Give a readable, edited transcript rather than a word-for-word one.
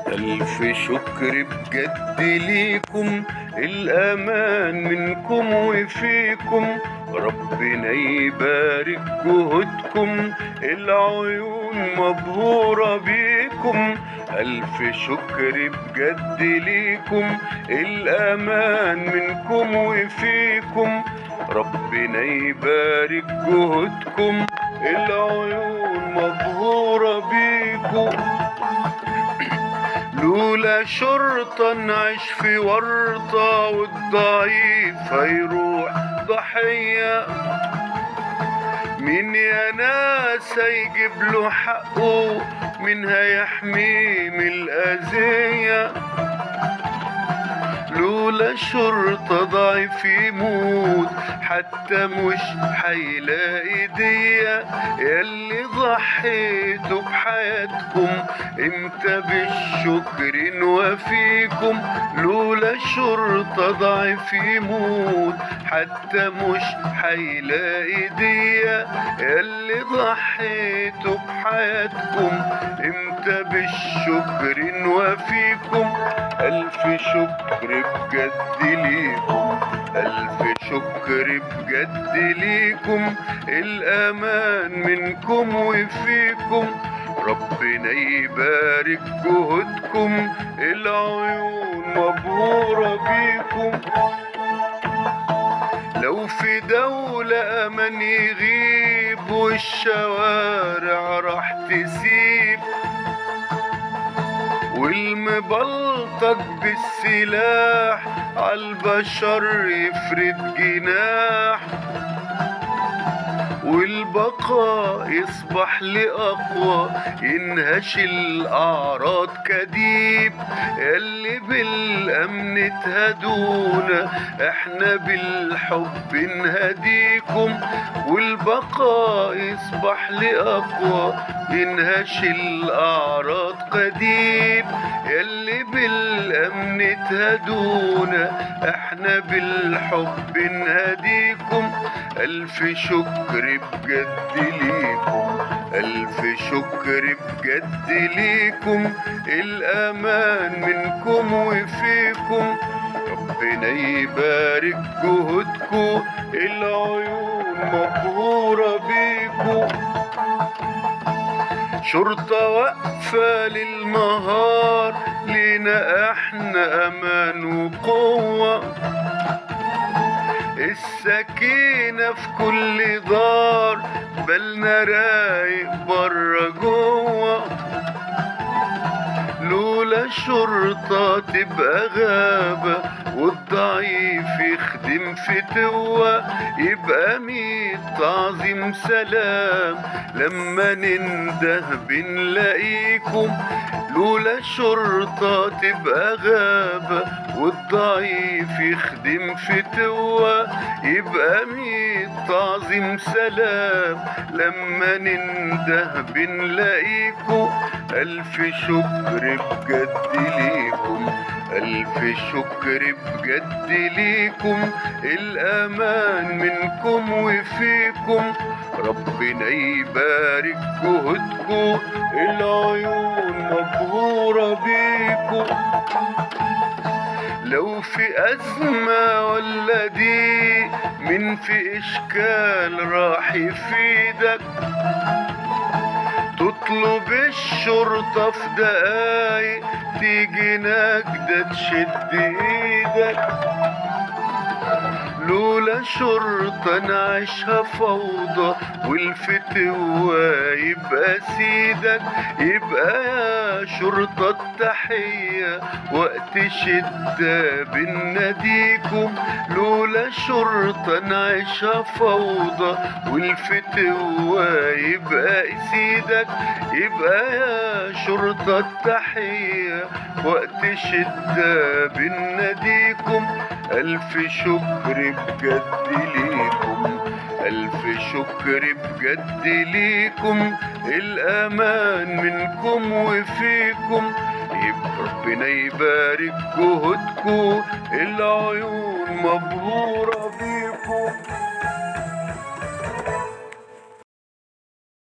ألف شكر بجد ليكم، الأمان منكم وفيكم، ربنا يبارك جهودكم، العيون مبهورة بيكم. ألف شكر بجد ليكم، الأمان منكم وفيكم، ربنا يبارك جهودكم، العيون مبهورة بيكم. لولا شرطة نعيش في ورطة، والضعيف هيروح ضحية. مين يا ناس هيجيب له حقه؟ مين هيحميه من الأذية؟ لولا شرطة ضعيف يموت، حتى مش هيلاقي دية. ياللي ضحيتوا بحياتكم، امتى بالشكر نوافيكم؟ لولا شرطة ضعيف يموت، حتى مش هيلاقي دية. ياللي ضحيتوا بحياتكم، امتى بالشكر نوافيكم؟ ألف شكر بجد ليكم، ألف شكر بجد ليكم، الأمان منكم وفيكم، ربنا يبارك جهودكم، العيون مبهورة بيكم. لو في دولة أمان يغيب، والشوارع راح تسيب، والمبلطج بالسلاح عالبشر يفرد جناح، والبقاء يصبح لأقوى، ينهش الأعراض كديب. ياللي بالأمن تهدونا، احنا بالحب نهديكم، والبقاء يصبح لأقوى، ينهش الأعراض قديب. ياللي بالأمن تهدونا، احنا بالحب نهديكم. ألف شكر بجد ليكم، ألف شكر بجد ليكم، الأمان منكم وفيكم، ربنا يبارك جهودكم، العيون مبهورة بيكم. شرطة واقفة للنهار، لينا احنا أمان وقوة، السكينة في كل دار، بالنا رايق برا جوه. لولا شرطة تبقى غابة، والضعيف يخدم فتوة، يبقى ميت تعظيم سلام لما ننده بنلاقيكم. لولا شرطة تبقى غابة، والضعيف يخدم فتوة، يبقى ميت تعظيم سلام لما ننده بنلاقيكم. ألف شكر بجد ليكم، ألف شكر بجد ليكم، الأمان منكم وفيكم، ربنا يبارك جهودكم، العيون مبهورة بيكم. لو في أزمة ولا ضيق، من في إشكال راح يفيدك، تطلب الشرطة في دقايق، تيجي نجدة تشد ايدك. لولا شرطة نعيشها فوضى، والفتوة يبقى سيدك، يبقى يا شرطة التحية وقت شدة بناديكم. لولا شرطة نعيشها فوضى، والفتوة يبقى سيدك، يبقى يا شرطة التحية وقت شدة بناديكم. ألف شكر بجد ليكم، ألف شكر بجد ليكم، الأمان منكم وفيكم، ربنا يبارك جهودكم، العيون مبهورة